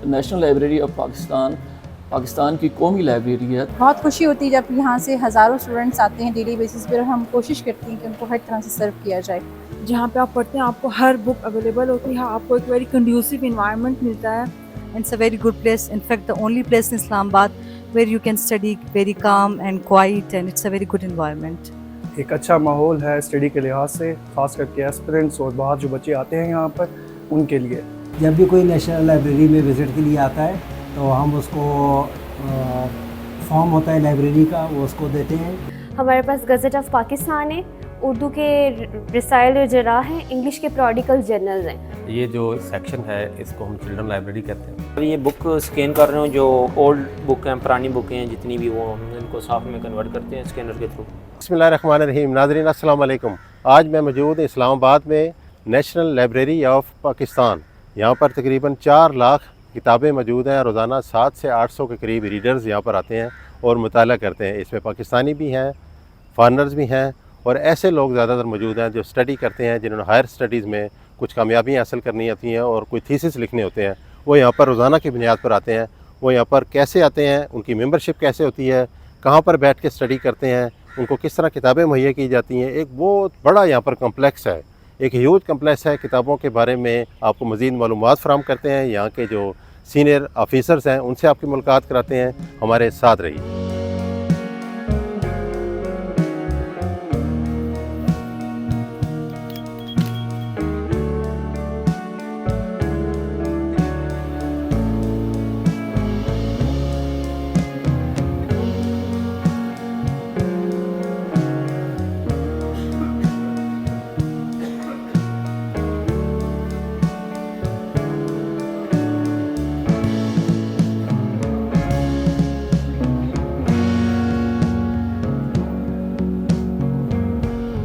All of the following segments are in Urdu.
National library of Pakistan Pakistan کی قومی لائبریری ہے. بہت خوشی ہوتی ہے جب یہاں سے ہزاروں اسٹوڈنٹس آتے ہیں ڈیلی بیسس پر، اور ہم کوشش کرتے ہیں کہ ان کو ہر طرح سے سرو کیا جائے. جہاں پہ آپ پڑھتے ہیں آپ کو ہر بک اویلیبل ہوتی ہے، آپ کو ایک ویری کنڈیوسو انوائرمنٹ ملتا ہے. It's a very good place. In fact, the only place in Islamabad where you can study very calm and quiet, and it's a very good environment. ایک اچھا ماحول ہے اسٹڈی کے لحاظ سے، خاص کر کے ایسپرنٹس اور باہر جو بچے آتے ہیں یہاں پر ان کے لیے. جب بھی کوئی نیشنل لائبریری میں وزٹ کے لیے آتا ہے تو ہم اس کو فارم ہوتا ہے لائبریری کا، وہ اس کو دیتے ہیں. ہمارے پاس گزٹ آف پاکستان ہے، اردو کے رسائل و جراح ہیں، انگلش کے پروڈیکل جرنلز ہیں. یہ جو سیکشن ہے اس کو ہم چلڈرن لائبریری کہتے ہیں. یہ بک اسکین کر رہے ہوں، جو اولڈ بک ہیں، پرانی بکیں ہیں جتنی بھی، وہ ہم ان کو سافٹ میں کنورٹ کرتے ہیں اسکینر کے تھرو. بسم اللہ الرحمن الرحیم. ناظرین السلام علیکم. آج میں موجود ہوں اسلام آباد میں نیشنل لائبریری آف پاکستان. یہاں پر تقریباً 4 لاکھ کتابیں موجود ہیں. روزانہ 700 سے 800 کے قریب ریڈرز یہاں پر آتے ہیں اور مطالعہ کرتے ہیں. اس میں پاکستانی بھی ہیں، فارنرز بھی ہیں، اور ایسے لوگ زیادہ تر موجود ہیں جو اسٹڈی کرتے ہیں، جنہوں نے ہائر اسٹڈیز میں کچھ کامیابیاں حاصل کرنی ہوتی ہیں اور کوئی تھیسس لکھنے ہوتے ہیں. وہ یہاں پر روزانہ کی بنیاد پر آتے ہیں. وہ یہاں پر کیسے آتے ہیں، ان کی ممبرشپ کیسے ہوتی ہے، کہاں پر بیٹھ کے اسٹڈی کرتے ہیں، ان کو کس طرح کتابیں مہیا کی جاتی ہیں. ایک بہت بڑا یہاں پر کمپلیکس ہے، ایک ہیوج کمپلیکس ہے. کتابوں کے بارے میں آپ کو مزید معلومات فراہم کرتے ہیں. یہاں کے جو سینئر آفیسرز ہیں ان سے آپ کی ملاقات کراتے ہیں. ہمارے ساتھ رہیے.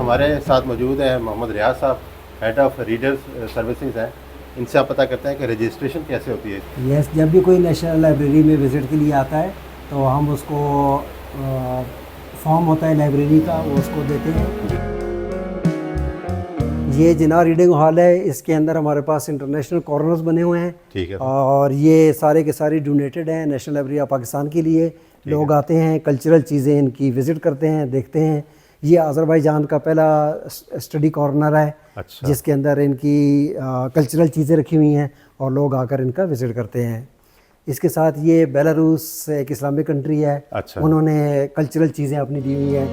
ہمارے ساتھ موجود ہیں محمد ریاض صاحب، ہیڈ آف ریڈرز سروسز ہیں. ان سے آپ پتہ کرتے ہیں کہ رجسٹریشن کیسے ہوتی ہے. یس، جب بھی کوئی نیشنل لائبریری میں وزٹ کے لیے آتا ہے تو ہم اس کو فارم ہوتا ہے لائبریری کا، وہ اس کو دیتے ہیں. یہ جناح ریڈنگ ہال ہے، اس کے اندر ہمارے پاس انٹرنیشنل کارنرز بنے ہوئے ہیں. ٹھیک ہے. اور یہ سارے کے سارے ڈونیٹڈ ہیں نیشنل لائبریری آف پاکستان کے لیے. لوگ آتے ہیں، کلچرل چیزیں ان کی وزٹ کرتے ہیں، دیکھتے ہیں. یہ آذربائیجان کا پہلا اسٹڈی کارنر ہے. اچھا. جس کے اندر ان کی کلچرل چیزیں رکھی ہوئی ہیں اور لوگ آ کر ان کا وزٹ کرتے ہیں. اس کے ساتھ یہ بیلاروس ایک اسلامک کنٹری ہے. اچھا. انہوں نے کلچرل چیزیں اپنی دی ہوئی ہیں.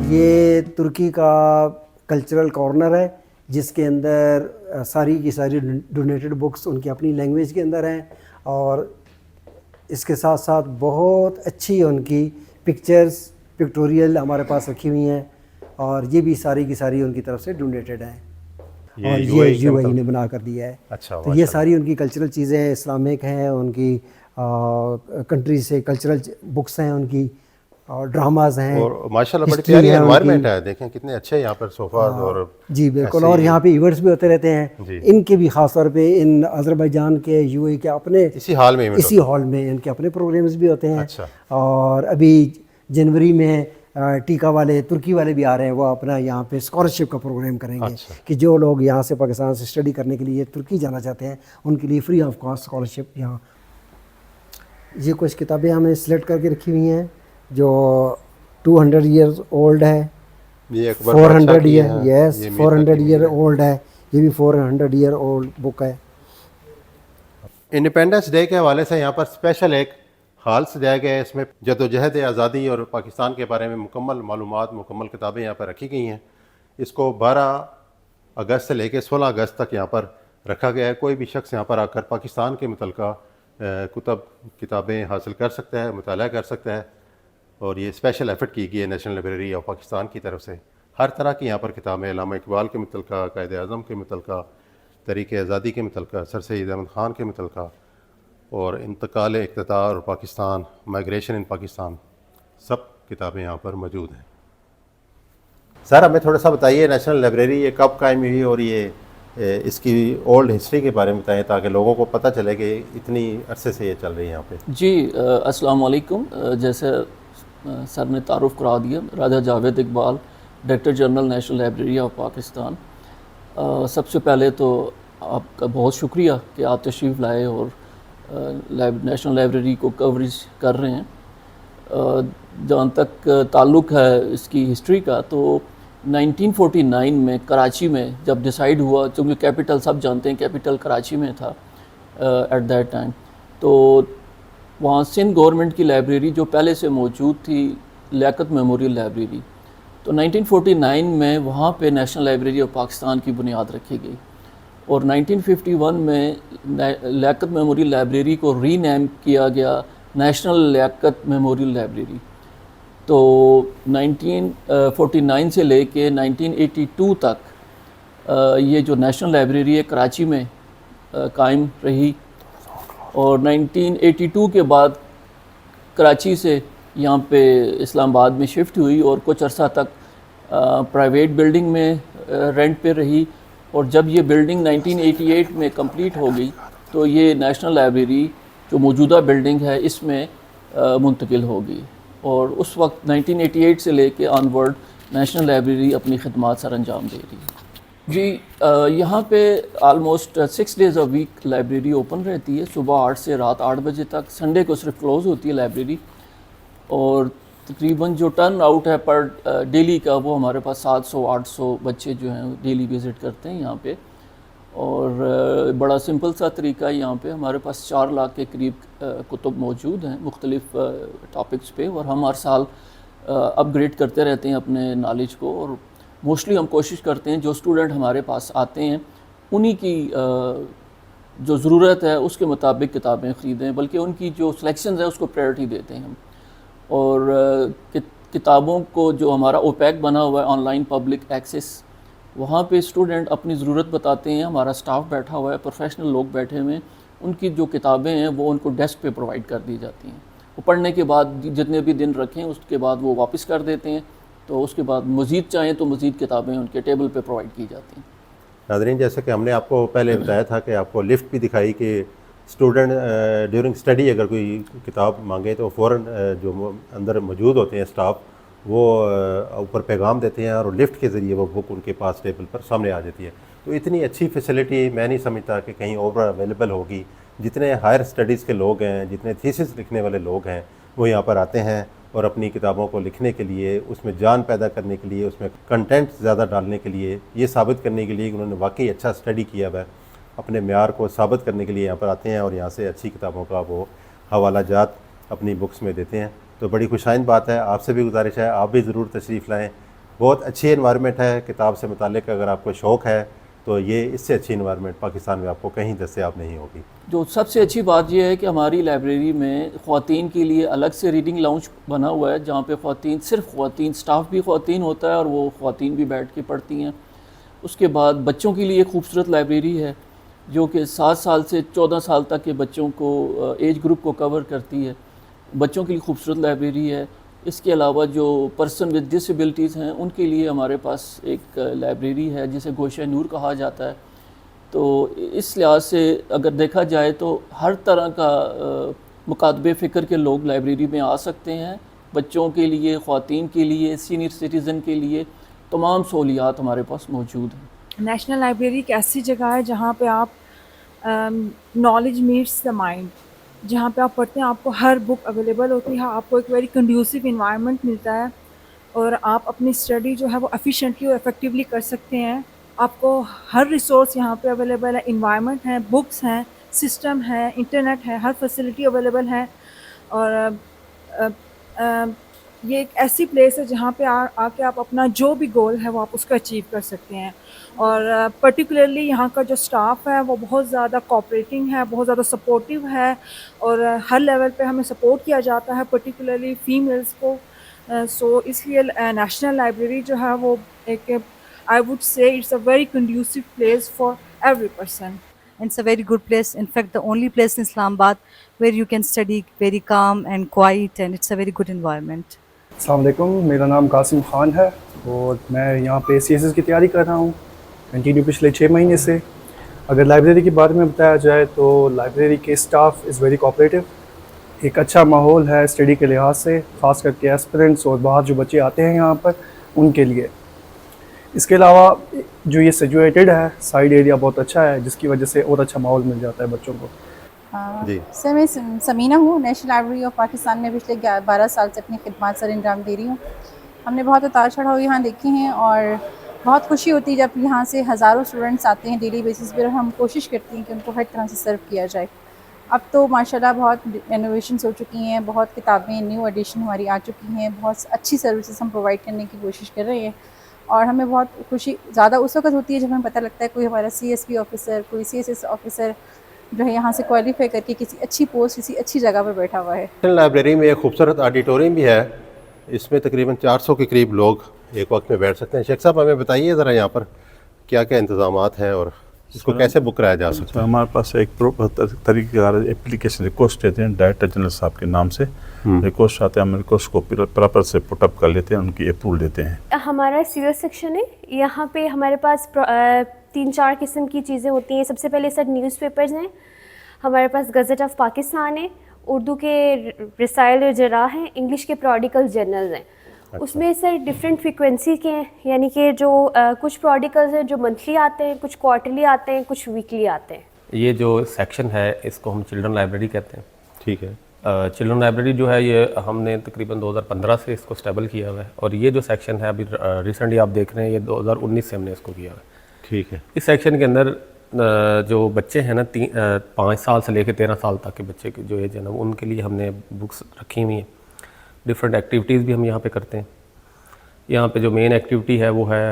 یہ ترکی کا کلچرل کارنر ہے جس کے اندر ساری کی ساری ڈونیٹڈ بکس ان کی اپنی لینگویج کے اندر ہیں، اور اس کے ساتھ ساتھ بہت اچھی ان کی پکچرز پکٹوریل ہمارے پاس رکھی ہوئی ہیں، اور یہ بھی ساری کی ساری ان کی طرف سے ڈونیٹڈ ہیں، اور یہ یو اے ای نے بنا کر دیا ہے. اچھا. تو یہ ساری ان کی کلچرل چیزیں اسلامک ہیں، ان کی کنٹری سے کلچرل بکس ہیں ان کی، اور ڈراماز ہیں. اور ماشاءاللہ بڑی پیاری انوائرمنٹ ہے. دیکھیں کتنے اچھے یہاں پر صوفاز اور جی بالکل. اور یہاں پہ ایونٹس بھی ہوتے رہتے ہیں. ان کے بھی خاص طور پہ ان آذربائیجان کے یو اے کے اپنے اسی ہال میں ان کے اپنے پروگرامز بھی ہوتے ہیں. اور ابھی جنوری میں ٹیکا والے ترکی والے بھی آ رہے ہیں، وہ اپنا یہاں پہ اسکالرشپ کا پروگرام کریں گے کہ جو لوگ یہاں سے پاکستان سے اسٹڈی کرنے کے لیے ترکی جانا چاہتے ہیں ان کے لیے فری آف کاسٹ اسکالرشپ یہاں. یہ کچھ کتابیں ہمیں سلیکٹ کر کے رکھی ہوئی ہیں جو 200 ایئرز اولڈ ہے. 400 ایئر، یس 400 ایئر اولڈ ہے. یہ بھی 400 ایئر اولڈ بک ہے. انڈیپینڈنس ڈے کے حوالے سے یہاں پر اسپیشل ایک ہال سجایا گیا ہے. اس میں جدوجہد آزادی اور پاکستان کے بارے میں مکمل معلومات، مکمل کتابیں یہاں پر رکھی گئی ہیں. اس کو 12 اگست سے لے کے 16 اگست تک یہاں پر رکھا گیا ہے. کوئی بھی شخص یہاں پر آ کر پاکستان کے متعلقہ کتابیں حاصل کر سکتا ہے، مطالعہ کر سکتا ہے. اور یہ اسپیشل ایفرٹ کی گئی ہے نیشنل لائبریری آف پاکستان کی طرف سے. ہر طرح کی یہاں پر کتابیں، علامہ اقبال کے متعلقہ، قائد اعظم کے متعلقہ، تحریک آزادی کے متعلقہ، سر سید احمد خان کے متعلقہ، اور انتقال اقتدار اور پاکستان، مائیگریشن ان پاکستان، سب کتابیں یہاں پر موجود ہیں. سر ہمیں تھوڑا سا بتائیے نیشنل لائبریری یہ کب قائم ہوئی اور یہ اس کی اولڈ ہسٹری کے بارے میں بتائیں تاکہ لوگوں کو پتہ چلے کہ اتنی عرصے سے یہ چل رہی ہے یہاں پہ. جی السلام علیکم. جیسے سر نے تعارف کرا دیا، Raja Javed Iqbal director general national library of Pakistan. سب سے پہلے تو آپ کا بہت شکریہ کہ آپ تشریف لائے اور نیشنل لائبریری کو کوریج کر رہے ہیں. جہاں تک تعلق ہے اس کی ہسٹری کا تو 1949 میں کراچی میں جب ڈیسائیڈ ہوا, چونکہ کیپٹل سب جانتے ہیں کیپٹل کراچی میں تھا ایٹ دیٹ ٹائم, تو وہاں سندھ گورنمنٹ کی لائبریری جو پہلے سے موجود تھی لیاقت میموریل لائبریری, تو 1949 میں وہاں پہ نیشنل لائبریری آف پاکستان کی بنیاد رکھی گئی, اور 1951 میں لیاقت میموریل لائبریری کو ری نیم کیا گیا نیشنل لیاقت میموریل لائبریری. تو 1949 سے لے کے 1982 تک یہ جو نیشنل لائبریری ہے کراچی میں قائم رہی, اور 1982 کے بعد کراچی سے یہاں پہ اسلام آباد میں شفٹ ہوئی اور کچھ عرصہ تک پرائیویٹ بلڈنگ میں رینٹ پہ رہی, اور جب یہ بلڈنگ 1988 میں کمپلیٹ ہو گئی تو یہ نیشنل لائبریری جو موجودہ بلڈنگ ہے اس میں منتقل ہو گئی, اور اس وقت 1988 سے لے کے آن ورڈ نیشنل لائبریری اپنی خدمات سر انجام دے رہی ہے. جی یہاں پہ almost 6 days a week library open رہتی ہے, صبح 8 سے رات 8 بجے تک. سنڈے کو صرف کلوز ہوتی ہے لائبریری, اور تقریباً جو ٹرن آؤٹ ہے پر ڈیلی کا وہ ہمارے پاس 700-800 بچے جو ہیں ڈیلی وزٹ کرتے ہیں یہاں پہ. اور بڑا سمپل سا طریقہ ہے, یہاں پہ ہمارے پاس 4 لاکھ کے قریب کتب موجود ہیں مختلف ٹاپکس پہ, اور ہم ہر سال اپ گریڈ کرتے رہتے ہیں اپنے نالج کو, اور موسٹلی ہم کوشش کرتے ہیں جو اسٹوڈنٹ ہمارے پاس آتے ہیں انہی کی جو ضرورت ہے اس کے مطابق کتابیں خریدیں, بلکہ ان کی جو سلیکشنز ہے اس کو پریورٹی دیتے ہیں ہم. اور کتابوں کو جو ہمارا اوپیک بنا ہوا ہے آن لائن پبلک ایکسیس, وہاں پہ اسٹوڈنٹ اپنی ضرورت بتاتے ہیں, ہمارا سٹاف بیٹھا ہوا ہے, پروفیشنل لوگ بیٹھے ہوئے ہیں, ان کی جو کتابیں ہیں وہ ان کو ڈیسک پہ پرووائڈ کر دی جاتی ہیں. وہ پڑھنے کے بعد جتنے بھی دن رکھیں اس کے بعد وہ واپس کر دیتے ہیں, تو اس کے بعد مزید چاہیں تو مزید کتابیں ان کے ٹیبل پہ پرووائڈ کی جاتی ہیں. ناظرین, جیسے کہ ہم نے آپ کو پہلے بتایا تھا کہ آپ کو لفٹ بھی دکھائی کہ اسٹوڈنٹ ڈیورنگ اسٹڈی اگر کوئی کتاب مانگے تو فوراً جو اندر موجود ہوتے ہیں اسٹاف وہ اوپر پیغام دیتے ہیں اور لفٹ کے ذریعے وہ بک ان کے پاس ٹیبل پر سامنے آ جاتی ہے. تو اتنی اچھی فیسلٹی میں نہیں سمجھتا کہ کہیں اور اویلیبل ہوگی. جتنے ہائر اسٹڈیز کے لوگ ہیں, جتنے تھیسس لکھنے والے لوگ ہیں, وہ یہاں پر آتے ہیں اور اپنی کتابوں کو لکھنے کے لیے, اس میں جان پیدا کرنے کے لیے, اس میں کنٹینٹ زیادہ ڈالنے کے لیے, یہ ثابت کرنے کے لیے کہ انہوں نے واقعی اچھا اسٹڈی کیا ہوا ہے, اپنے معیار کو ثابت کرنے کے لیے یہاں پر آتے ہیں اور یہاں سے اچھی کتابوں کا وہ حوالہ جات اپنی بکس میں دیتے ہیں. تو بڑی خوشائند بات ہے. آپ سے بھی گزارش ہے آپ بھی ضرور تشریف لائیں. بہت اچھی انوائرمنٹ ہے کتاب سے متعلق. اگر آپ کو شوق ہے تو یہ اس سے اچھی انوائرمنٹ پاکستان میں آپ کو کہیں دستیاب نہیں ہوگی. جو سب سے اچھی بات یہ ہے کہ ہماری لائبریری میں خواتین کے لیے الگ سے ریڈنگ لاؤنج بنا ہوا ہے, جہاں پہ خواتین, صرف خواتین, سٹاف بھی خواتین ہوتا ہے اور وہ خواتین بھی بیٹھ کے پڑھتی ہیں. اس کے بعد بچوں کے لیے خوبصورت لائبریری ہے جو کہ 7 سال سے 14 سال تک کے بچوں کو ایج گروپ کو کور کرتی ہے. بچوں کے لیے خوبصورت لائبریری ہے. اس کے علاوہ جو پرسن ود ڈسیبلٹیز ہیں ان کے لیے ہمارے پاس ایک لائبریری ہے جسے گوشہ نور کہا جاتا ہے. تو اس لحاظ سے اگر دیکھا جائے تو ہر طرح کا مکاتبے فکر کے لوگ لائبریری میں آ سکتے ہیں. بچوں کے لیے, خواتین کے لیے, سینئر سٹیزن کے لیے تمام سہولیات ہمارے پاس موجود ہیں. نیشنل لائبریری ایک ایسی جگہ ہے جہاں پہ آپ نالج میٹس دا مائنڈ, جہاں پہ آپ پڑھتے ہیں آپ کو ہر بک اویلیبل ہوتی ہے, آپ کو ایک ویری کنڈیوسو انوائرمنٹ ملتا ہے اور آپ اپنی اسٹڈی جو ہے وہ افیشینٹلی اور افیکٹولی کر سکتے ہیں. آپ کو ہر ریسورس یہاں پہ اویلیبل ہے, انوائرمنٹ ہے, بکس ہیں, سسٹم ہے, انٹرنیٹ ہے, ہر فیسلٹی اویلیبل ہے. اور یہ ایک ایسی پلیس ہے جہاں پہ آ کے آپ اپنا جو بھی گول ہے وہ آپ اس کو اچیو کر سکتے ہیں. اور پرٹیکولرلی یہاں کا جو اسٹاف ہے وہ بہت زیادہ کوآپریٹنگ ہے, بہت زیادہ سپورٹیو ہے, اور ہر لیول پہ ہمیں سپورٹ کیا جاتا ہے, پرٹیکولرلی فیمیلز کو. سو اس لیے نیشنل لائبریری جو ہے وہ ایک, I would say it's a very conducive place for every person. And it's a very good place. In fact, the only place in Islamabad where you can study very calm and quiet, and it's a very good environment. السلام علیکم, میرا نام قاسم خان ہے اور میں یہاں پہ CSS کی تیاری کر رہا ہوں کنٹینیو پچھلے 6 مہینے سے. اگر لائبریری کے بارے میں بتایا جائے تو لائبریری کے اسٹاف از ویری کوآپریٹیو. ایک اچھا ماحول ہے اسٹڈی کے لحاظ سے, خاص کر کے ایسپرنٹس اور باہر جو بچے آتے ہیں یہاں پر ان کے لیے. اس کے علاوہ جو یہ سچویٹڈ ہے سائڈ ایریا بہت اچھا ہے جس کی وجہ سے اور اچھا ماحول مل جاتا ہے بچوں کو. جی سر میں سمینہ ہوں, نیشنل لائبریری آف پاکستان میں پچھلے 12 سال سے اپنی خدمات سر انجام دے رہی ہوں. ہم نے بہت اتار چڑھاؤ یہاں دیکھے ہیں اور بہت خوشی ہوتی ہے جب یہاں سے ہزاروں اسٹوڈنٹس آتے ہیں ڈیلی بیسس پہ, اور ہم کوشش کرتے ہیں کہ ان کو ہر طرح سے سرو کیا جائے. اب تو ماشاءاللہ بہت انوویشنس ہو چکی ہیں, بہت کتابیں نیو ایڈیشن ہماری آ چکی ہیں, بہت اچھی سروسز ہم پرووائڈ کرنے کی کوشش کر رہے ہیں. اور ہمیں بہت خوشی زیادہ اس وقت ہوتی ہے جب ہمیں پتہ لگتا ہے کوئی ہمارا سی ایس پی آفیسر, کوئی سی ایس ایس آفیسر جو ہے یہاں سے کوالیفائی کر کے کسی اچھی پوسٹ, کسی اچھی جگہ پر بیٹھا ہوا ہے. نیشنل لائبریری میں ایک خوبصورت آڈیٹوریم بھی ہے, اس میں تقریباً 400 کے قریب لوگ ایک وقت میں بیٹھ سکتے ہیں. شیخ صاحب ہمیں بتائیے ذرا یہاں پر کیا کیا انتظامات ہیں اور اس کو کیسے بک کرایا جا سکتا ہے. ہمارے پاس ایک طریقہ کار اپلیکیشن ریکویسٹ دیتے ہیں ڈائریکٹر جنرل صاحب کے نام سے, ریکویسٹ آتے ہیں, ہم ریکویسٹ کو پراپر سے پٹ اپ کر لیتے ہیں, ان کی اپروول دیتے ہیں. ہمارا سیریل سیکشن ہے, یہاں پہ ہمارے پاس 3-4 قسم کی چیزیں ہوتی ہیں. سب سے پہلے سر نیوز پیپرز ہیں, ہمارے پاس گزٹ آف پاکستان ہے, اردو کے رسائل و جراح ہیں, انگلش کے پروڈیکل جرنلز ہیں. اس میں سر ڈفرینٹ فریکوینسی کے ہیں, یعنی کہ جو کچھ پروڈیکلز ہیں جو منتھلی آتے ہیں, کچھ کوارٹرلی آتے ہیں, کچھ ویکلی آتے ہیں. یہ جو سیکشن ہے اس کو ہم چلڈرن لائبریری کہتے ہیں. ٹھیک ہے. چلڈرن لائبریری جو ہے یہ ہم نے تقریباً 2015 سے اس کو اسٹیبل کیا ہوا ہے, اور یہ جو سیکشن ہے ابھی ریسنٹلی آپ دیکھ رہے ہیں یہ 2019 سے ہم نے اس کو کیا ہوا ہے. ٹھیک ہے. اس سیکشن کے اندر جو بچے ہیں نا 5 سال سے لے کے 13 سال تک کے بچے کی جو ایج ہے نا, ان کے لیے ہم نے بکس رکھی ہوئی ہیں. ڈفرینٹ ایکٹیویٹیز بھی ہم یہاں پہ کرتے ہیں. یہاں پہ جو مین ایکٹیویٹی ہے وہ ہے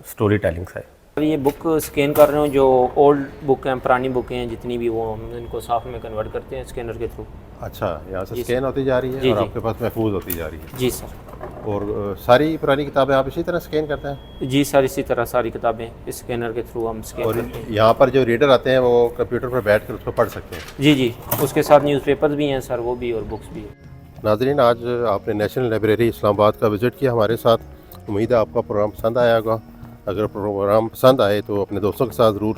اسٹوری ٹیلنگس ہے. یہ بک اسکین کر رہے ہوں, جو اولڈ بک ہیں, پرانی بکیں ہیں جتنی بھی, وہ ہم ان کو سافٹ میں کنورٹ کرتے ہیں اسکینر کے تھرو. اچھا, یہاں سے اسکین ہوتی جا رہی ہے اور آپ کے پاس محفوظ ہوتی جا رہی ہے. جی سر. اور ساری پرانی کتابیں آپ اسی طرح اسکین کرتے ہیں؟ جی سر, اسی طرح ساری کتابیں اسکینر کے تھرو ہم اسکین کرتے ہیں. یہاں پر جو ریڈر آتے ہیں وہ کمپیوٹر پر بیٹھ کر اس کو پڑھ سکتے ہیں؟ جی جی, اس کے ساتھ نیوز پیپرز بھی ہیں سر, وہ بھی, اور بکس بھی. ناظرین, آج آپ نے نیشنل لائبریری اسلام آباد کا وزٹ کیا ہمارے ساتھ. امید ہے آپ کا پروگرام پسند آیا ہوگا. اگر پروگرام پسند آئے تو اپنے دوستوں کے ساتھ ضرور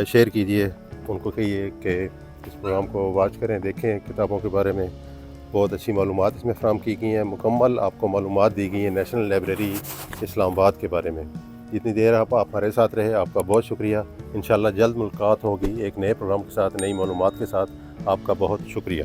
شیئر کیجئے. ان کو کہیے کہ اس پروگرام کو واچ کریں, دیکھیں. کتابوں کے بارے میں بہت اچھی معلومات اس میں فراہم کی گئی ہیں, مکمل آپ کو معلومات دی گئی ہیں نیشنل لائبریری اسلام آباد کے بارے میں. جتنی دیر آپ ہمارے ساتھ رہے آپ کا بہت شکریہ. انشاءاللہ جلد ملاقات ہوگی ایک نئے پروگرام کے ساتھ, نئی معلومات کے ساتھ. آپ کا بہت شکریہ.